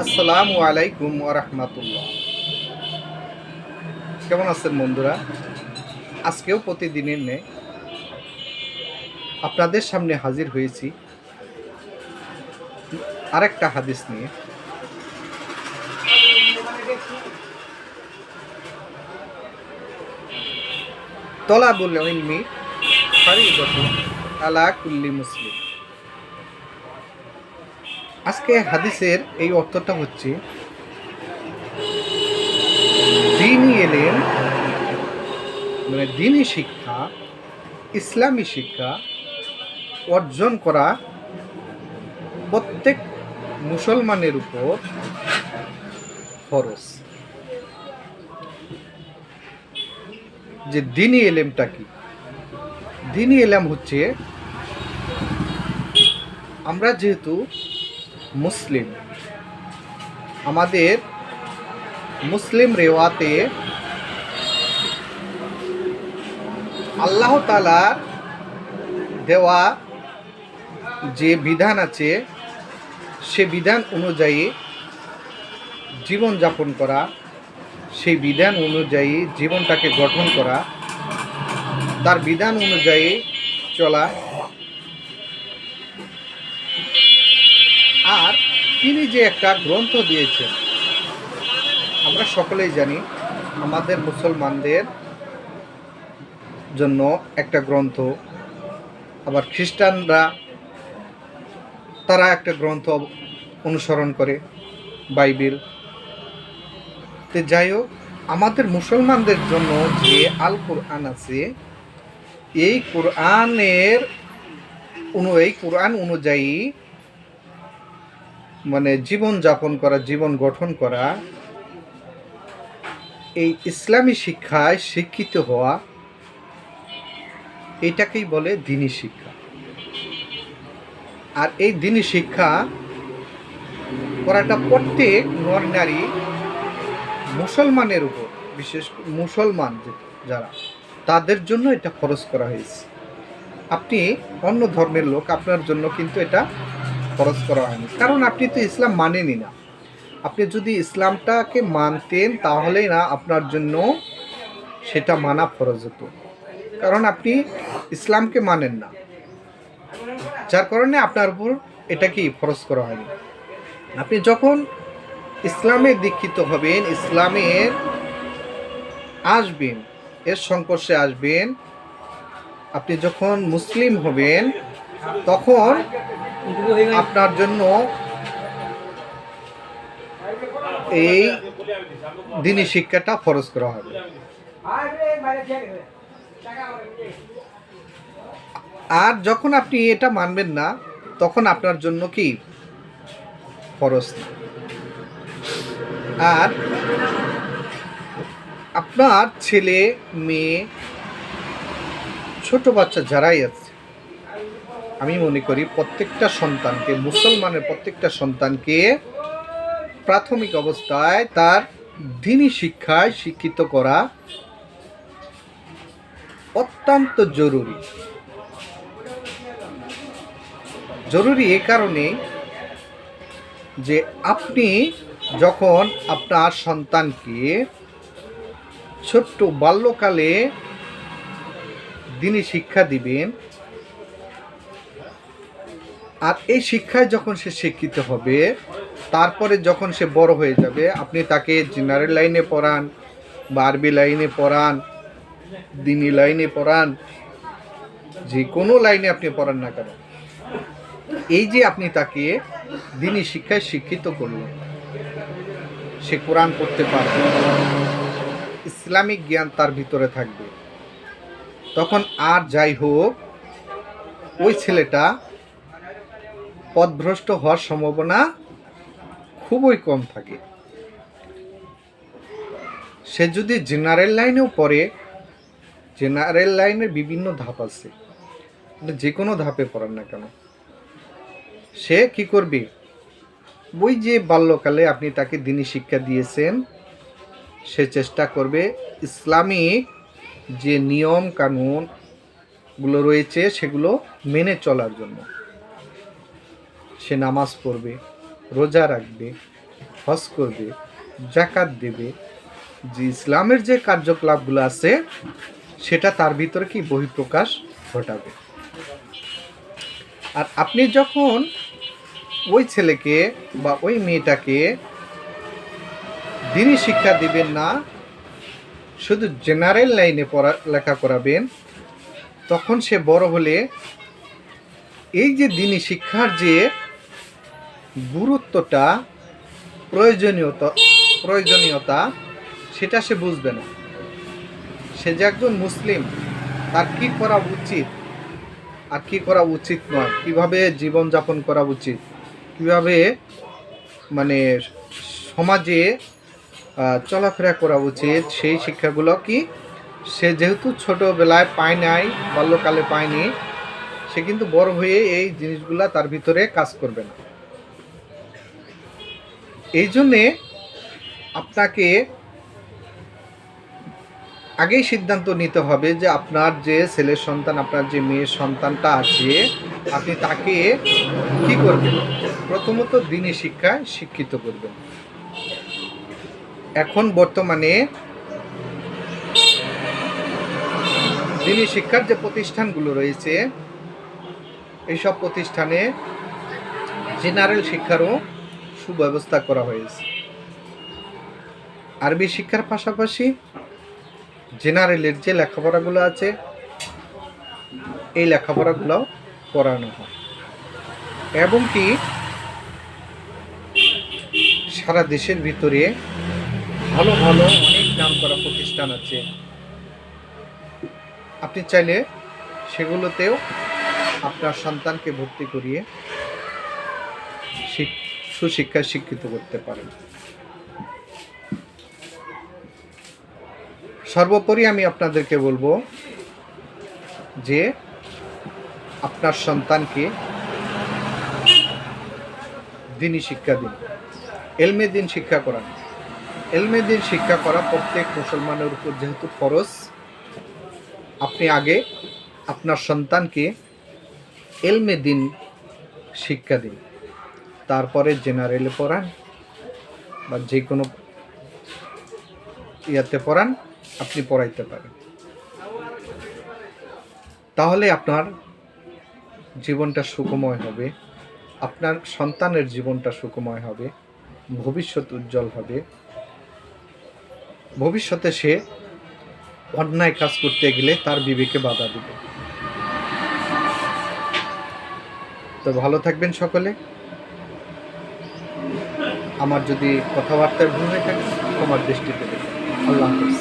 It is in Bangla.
আসসালামু আলাইকুম ওয়া রাহমাতুল্লাহ। কেমন আছেন বন্ধুরা? আজকেও প্রতিদিনের ন্যায় আপনাদের সামনে হাজির হয়েছি আরেকটা হাদিস নিয়ে। তলাবুল ইলমি ফারিদাতুন আলা কুল্লি মুসলিম। আজকে হাদিসের এই অর্থটা হচ্ছে দ্বীনি ইলম মানে দ্বীনি শিক্ষা, ইসলামী শিক্ষা অর্জন করা প্রত্যেক মুসলমানের উপর ফরজ। যে দ্বীনি ইলমটা কি? দ্বীনি ইলম হচ্ছে, আমরা যেহেতু মুসলিম, আমাদের মুসলিম রেওয়াতে আল্লাহ তাআলার দেওয়া যে বিধান আছে সে বিধান অনুযায়ী জীবনযাপন করা, সেই বিধান অনুযায়ী জীবনটাকে গঠন করা, তার বিধান অনুযায়ী চলা। আর তিনি যে একটা গ্রন্থ দিয়েছেন, আমরা সকলেই জানি আমাদের মুসলমানদের জন্য একটা গ্রন্থ, আবার খ্রিস্টানরা তারা একটা গ্রন্থ অনুসরণ করে, বাইবেল। তো যাই হোক, আমাদের মুসলমানদের জন্য যে আল কোরআন আছে, এই কোরআন অনুযায়ী মানে জীবন যাপন করা, জীবন গঠন করা, এই ইসলামী শিক্ষায় শিক্ষিত হওয়া, এটাকেই বলে দ্বীনি শিক্ষা। আর এই দ্বীনি শিক্ষা করাটা প্রত্যেক নর নারী মুসলমানের উপর, বিশেষ মুসলমান যারা, তাদের জন্য এটা খরচ করা হয়েছে। আপনি অন্য ধর্মের লোক, আপনার জন্য কিন্তু এটা খরচ করা হয়নি, কারণ আপনি তো ইসলাম মানেনই না। আপনি যদি ইসলামটাকে মানতেন তাহলেই না আপনার জন্য সেটা মানা ফরজ হতো, কারণ আপনি ইসলামকে মানেন না, যার কারণে আপনার উপর এটা কি ফরজ করা হয়নি। আপনি যখন ইসলামে দীক্ষিত হবেন, ইসলামের আসবেন, এর সংস্পর্শে আসবেন, আপনি যখন মুসলিম হবেন, তখন আপনার জন্য এই দ্বীনি শিক্ষাটা ফরজ করা হবে। আর যখন আপনি এটা মানবেন না, তখন আপনার জন্য কি ফরজ না। আর আপনার ছেলে মেয়ে, ছোট বাচ্চা যারাই আছে, আমি মনে করি প্রত্যেকটা সন্তানকে, মুসলমানের প্রত্যেকটা সন্তানকে প্রাথমিক অবস্থায় তার দ্বীনি শিক্ষায় শিক্ষিত করা অত্যন্ত জরুরি। জরুরি এ কারণে যে আপনি যখন আপনার সন্তানকে ছোট্ট বাল্যকালে দ্বীনি শিক্ষা দিবেন, আর এই শিক্ষায় যখন সে শিক্ষিত হবে, তারপরে যখন সে বড় হয়ে যাবে, আপনি তাকে জেনারেল লাইনে পড়ান বা আরবি লাইনে পড়ান, দ্বীনি লাইনে পড়ান, যে কোনো লাইনে আপনি পড়ান না কেন, এই যে আপনি তাকে দ্বীনি শিক্ষায় শিক্ষিত করলেন, সে কোরআন পড়তে পারবে, ইসলামিক জ্ঞান তার ভিতরে থাকবে, তখন আর যাই হোক ওই ছেলেটা পথভ্রষ্ট হওয়ার সম্ভাবনা খুবই কম থাকে। সে যদি জেনারেল লাইনেও পড়ে, জেনারেল লাইনের বিভিন্ন ধাপ আছে, যে কোনো ধাপে পড়ান না কেন, সে কি করবে, ওই যে বাল্যকালে আপনি তাকে দ্বীনি শিক্ষা দিয়েছেন, সে চেষ্টা করবে ইসলামিক যে নিয়ম কানুনগুলো রয়েছে সেগুলো মেনে চলার জন্য। সে নামাজ পড়বে, রোজা রাখবে, হজ করবে, জাকাত দেবে, যে ইসলামের যে কার্যকলাপগুলো আছে সেটা তার ভিতরে কি বহিঃপ্রকাশ ঘটাবে। আর আপনি যখন ওই ছেলেকে বা ওই মেয়েটাকে দিনই শিক্ষা দিবেন না, শুধু জেনারেল লাইনে লেখা করাবেন, তখন সে বড় হলে এই যে দিনই শিক্ষার যে গুরুত্বটা, প্রয়োজনীয়তা সেটা সে বুঝবে না। সে যে একজন মুসলিম, তার কি করা উচিত আর কি করা উচিত নয়, কিভাবে জীবনযাপন করা উচিত, কিভাবে মানে সমাজে চলাফেরা করা উচিত, সেই শিক্ষাগুলো কি সে যেহেতু ছোটোবেলায় পায় নাই, বাল্যকালে পায়নি, সে কিন্তু বড় হয়ে এই জিনিসগুলা তার ভিতরে কাজ করবে না। এই জন্যে আপনাকে আগেই সিদ্ধান্ত নিতে হবে যে আপনার যে ছেলের সন্তান, আপনার যে মেয়ের সন্তানটা আছে, আপনি তাকে কি করবেন? প্রথমত দিনী শিক্ষায় শিক্ষিত করবেন। এখন বর্তমানে দিনী শিক্ষার যে প্রতিষ্ঠানগুলো রয়েছে, এইসব প্রতিষ্ঠানে জেনারেল শিক্ষারও সুব্যবস্থা করা হয়েছে। আরবি শিক্ষার পাশাপাশি জেনারেলের যে লেখাপড়াগুলো আছে, এই লেখাপড়াগুলো করানো হয়। এবং কি সারা দেশের ভিতরে ভালো ভালো অনেক নামকরা প্রতিষ্ঠান আছে, আপনি চাইলে সেগুলোতেও আপনার সন্তানকে ভর্তি করিয়ে সুশিক্ষায় শিক্ষিত করতে পারেন। সর্বোপরি আমি আপনাদেরকে বলবো যে আপনার সন্তানকে দিনী শিক্ষা দিন, এলমে দিন শিক্ষা করান। এলমে দিন শিক্ষা করা প্রত্যেক মুসলমানের উপর যেহেতু ফরজ, আপনি আগে আপনার সন্তানকে এলমে দিন শিক্ষা দিন, তারপরে জেনারেলে পড়ান বা যে কোনো ইয়াতে পড়ান, আপনি পড়াইতে পারেন। তাহলে আপনার জীবনটা সুখময় হবে, আপনার সন্তানের জীবনটা সুখময় হবে, ভবিষ্যৎ উজ্জ্বল হবে। ভবিষ্যতে সে অন্যায় কাজ করতে গেলে তার বিবেকে বাধা দিবে। তো ভালো থাকবেন সকলে। আমার যদি কথাবার্তায় ভুল হয়ে থাকে, তোমার দৃষ্টিতে দেখবেন। আল্লাহ হাফেজ।